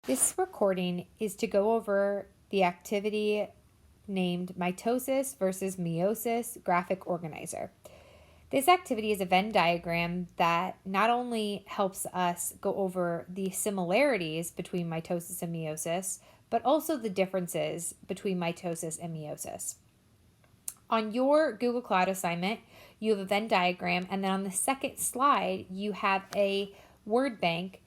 This recording is to go over the activity named Mitosis versus Meiosis graphic organizer. This activity is a Venn diagram that not only helps us go over the similarities between mitosis and meiosis, but also the differences between mitosis and meiosis. On your Google Cloud assignment, you have a Venn diagram, and then on the second slide, you have a word bank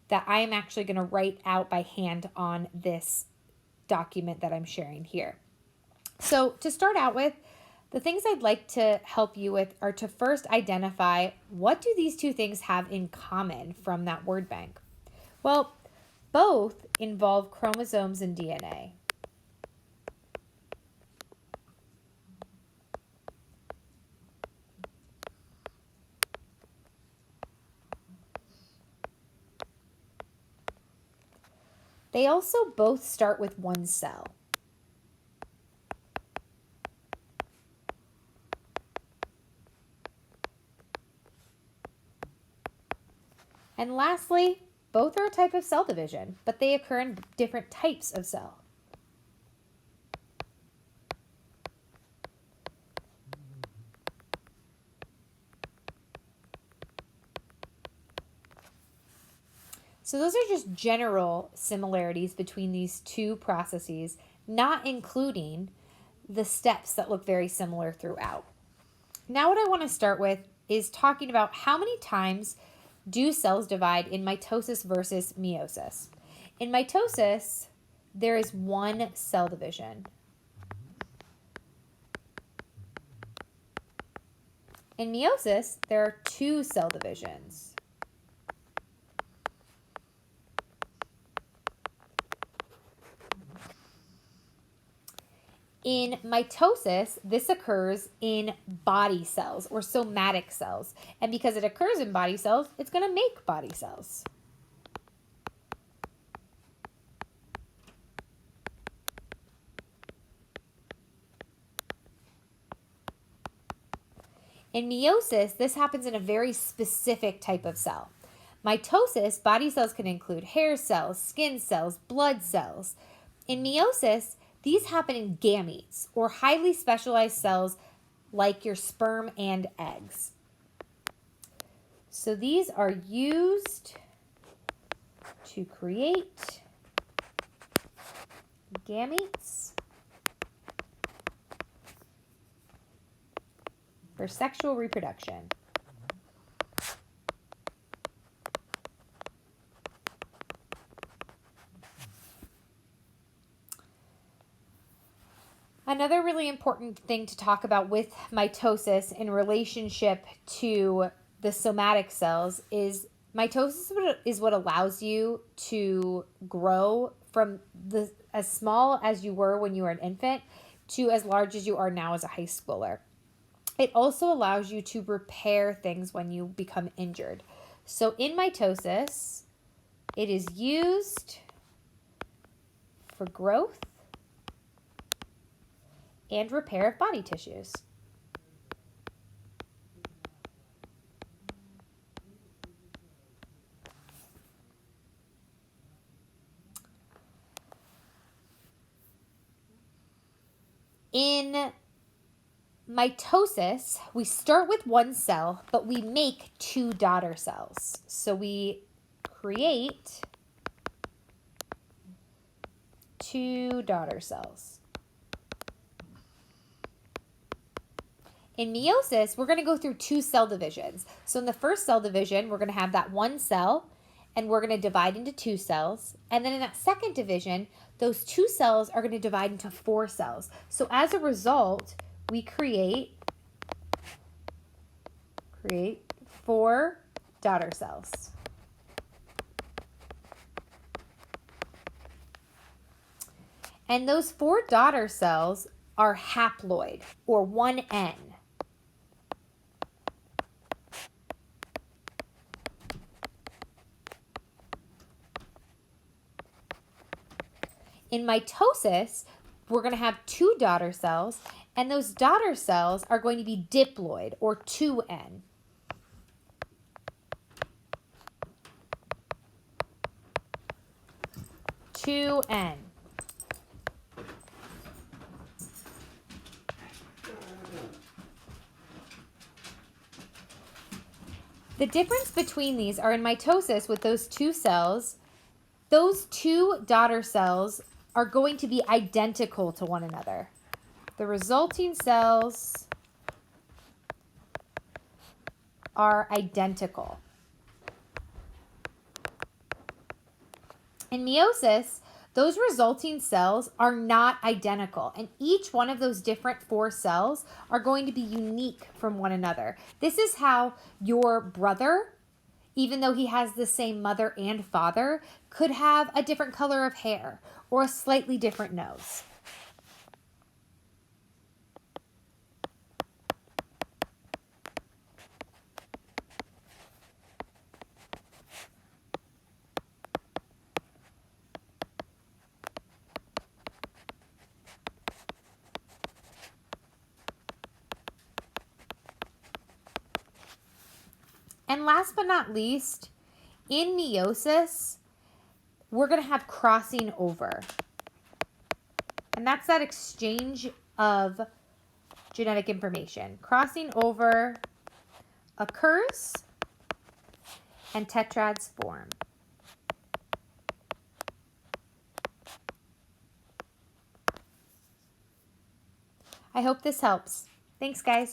that I am actually going to write out by hand on this document that I'm sharing here. So to start out with, the things I'd like to help you with are to first identify what do these two things have in common from that word bank. Well, both involve chromosomes and DNA. They also both start with one cell. And lastly, both are a type of cell division, but they occur in different types of cell. So those are just general similarities between these two processes, not including the steps that look very similar throughout. Now what I want to start with is talking about how many times do cells divide in mitosis versus meiosis. In mitosis, there is one cell division. In meiosis, there are two cell divisions. In mitosis, this occurs in body cells or somatic cells. And because it occurs in body cells, it's going to make body cells. In meiosis, this happens in a very specific type of cell. Mitosis, body cells can include hair cells, skin cells, blood cells. In meiosis, these happen in gametes, or highly specialized cells like your sperm and eggs. So these are used to create gametes for sexual reproduction. Another really important thing to talk about with mitosis in relationship to the somatic cells is mitosis is what allows you to grow from as small as you were when you were an infant to as large as you are now as a high schooler. It also allows you to repair things when you become injured. So in mitosis, it is used for growth and repair of body tissues. In mitosis, we start with one cell, but we make two daughter cells. So we create two daughter cells. In meiosis, we're going to go through two cell divisions. So in the first cell division, we're going to have that one cell, and we're going to divide into two cells. And then in that second division, those two cells are going to divide into four cells. So as a result, we create four daughter cells. And those four daughter cells are haploid, or 1N. In mitosis, we're going to have two daughter cells, and those daughter cells are going to be diploid, or 2N. 2N. The difference between these are in mitosis with those two cells, those two daughter cells are going to be identical to one another. The resulting cells are identical. In meiosis, those resulting cells are not identical, and each one of those different 4 cells are going to be unique from one another. This is how your brother, even though he has the same mother and father, could have a different color of hair or a slightly different nose. And last but not least, in meiosis, we're going to have crossing over. And that's that exchange of genetic information. Crossing over occurs and tetrads form. I hope this helps. Thanks, guys.